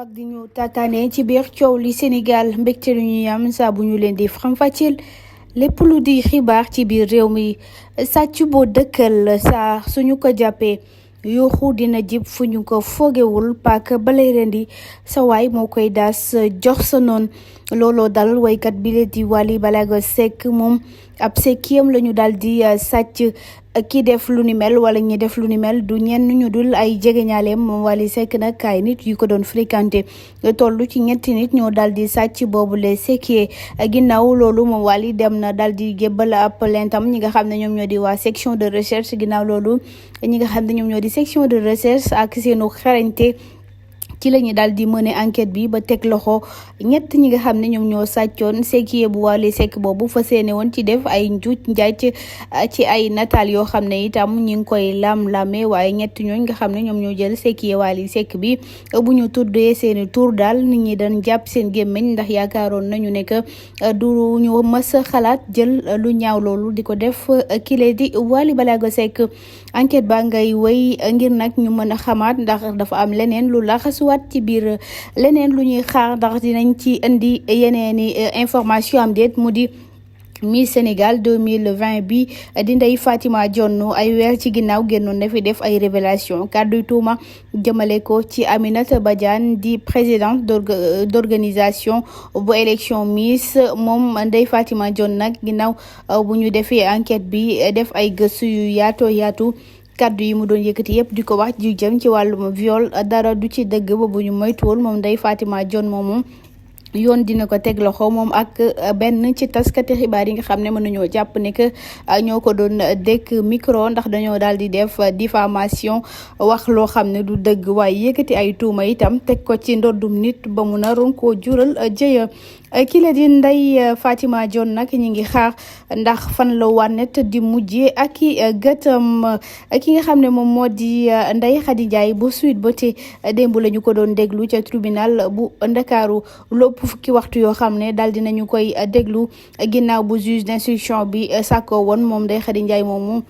ak di ñu tataane ci biir coow li Sénégal mbégte lu ñuy am saa bu ñu leen di faram-fàcceel lépp lu di xibaar ci biir réew mi sàcc boo dëkkal saa suñu ko jàppee yuuxu dina jib fu ñu ko foogewul paak balay rendi sa waay moo koy daas jox sa noon looloo dal waykat bi la di Wally Ballago Seck moom ab sekkiyam la ñu daal di sàcc ki def lu ni mel wala ñi def lu ni mel du ñenn ñu dul ay jegeñaaleem moom Wally Seck nag ay nit yu ko doon fréquenté toll ci ñetti nit ñoo daal di sàcc boobu le sekkiyee ginnaaw loolu moom Wally dem na daal di jébbal ab plaintam ñi nga xam ne ñoom ñoo di waa section de recherche ginnaaw loolu ñi nga xam ne ñoom ñoo di section de recherche ak seenu xarañte ci la ñu daal di mëne enquête bi ba teg loxo ñett ñi nga xam ne ñoom ñoo sàccoon sekkiye bu Wally Seck boobu fa seene woon ci def ay njuuj njaaj ci ay nataal yoo xam ne itam ñi ngi koy lam-lame waaye ñett ñooñ nga xam ne ñoom ñoo jël sekkiye Wally Seck bi bu ñu tuddee seeni tur daal nit ñi dañ jàpp seen gémmiñ ndax yaakaaroon nañu ne que du ñu mës a xalaat jël lu ñaaw loolu di ko def kile di Wally Ballago Seck enquête ba ngay wéy ngir nag ñu mën a xamaat ndax dafa am leneen lu laxasuwaat ci biir leneen lu ñuy xaar ndax dinañ ci indi yeneeni information am déet mu di Miss Sénégal 2020 bi di Ndeye Fatima Dione ay weer ci ginnaaw génnoon na fi def ay révélation kàddu tuuma jëmale ko ci Aminata Badiane di présidente d'organisation bu élection Miss moom Ndeye Fatima Dione nag ginnaaw bu ñu defee enquête bi def ay gëstu yu yaatu kaddu yi mu doon yëkkati yëpp di ko wax ju jëm ci wàllum viol dara du ci dëgg ba bu ñu moytuwul moom Ndeye Fatima Dione moomu yoon dina ko teg loxo moom ak benn ci taskati xibaar yi nga xam ne mën nañoo jàpp ne que ñoo ko doon dékk micro ndax dañoo daal di def diffamation wax loo xam ne du dëgg waaye yëkkati ay tuuma itam teg ko ci ndoddum nit ba mu naroon koo jural jëya ki la di Ndeye Fatima Dione nag ñi ngi xaar ndax fan la wànnet di mujjee ak i gëtam ki nga xam ne moom moo di Ndeye Khady Ndiaye bu Sweet Beauté démb la ñu ko doon déglu ca tribunal bu Ndakaaru lépp fukki waxtu yoo xam ne daal dinañu koy déglu ginnaaw bu juge d'instruction bi sàkkoo woon moom Ndeye Khady Ndiaye moomu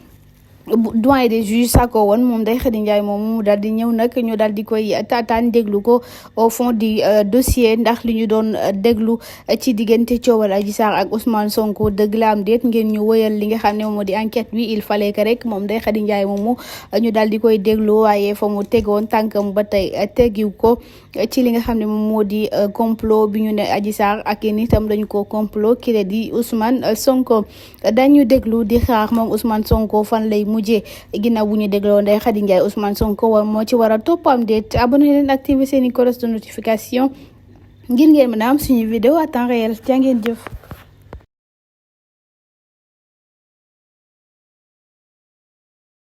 doyen des juges sàkkoo woon moom Ndeye Khady Ndiaye moomu mu daal di ñëw nag ñu daal di koy taataan déglu ko au fond du dossier ndax li ñu doon déglu ci diggante coowal Adji Sarr ak Ousmane Sonko dëgg la am déet ngeen ñu wëyal li nga xam ne moom moo di enquête bi il fallait que rek moom Ndeye Khady Ndiaye moomu ñu daal di koy déglu waaye fa mu tegoon tànkam ba tey tegiw ko ci li nga xam ne moom moo di complot bi ñu ne Adji Sarr ak nitam dañu ko complot ki la di Ousmane Sonko dañu déglu di xaar moom Ousmane Sonko fan lay mujjee ginnaaw bu ñu dégloo Ndeye Khady Ndiaye Ousmane Sonko moo ci war a toppam déet abonné leen activer seeni cloche de notification ngir ngeen mën a am suñu vidéo à temps réel jaa ngeen jëf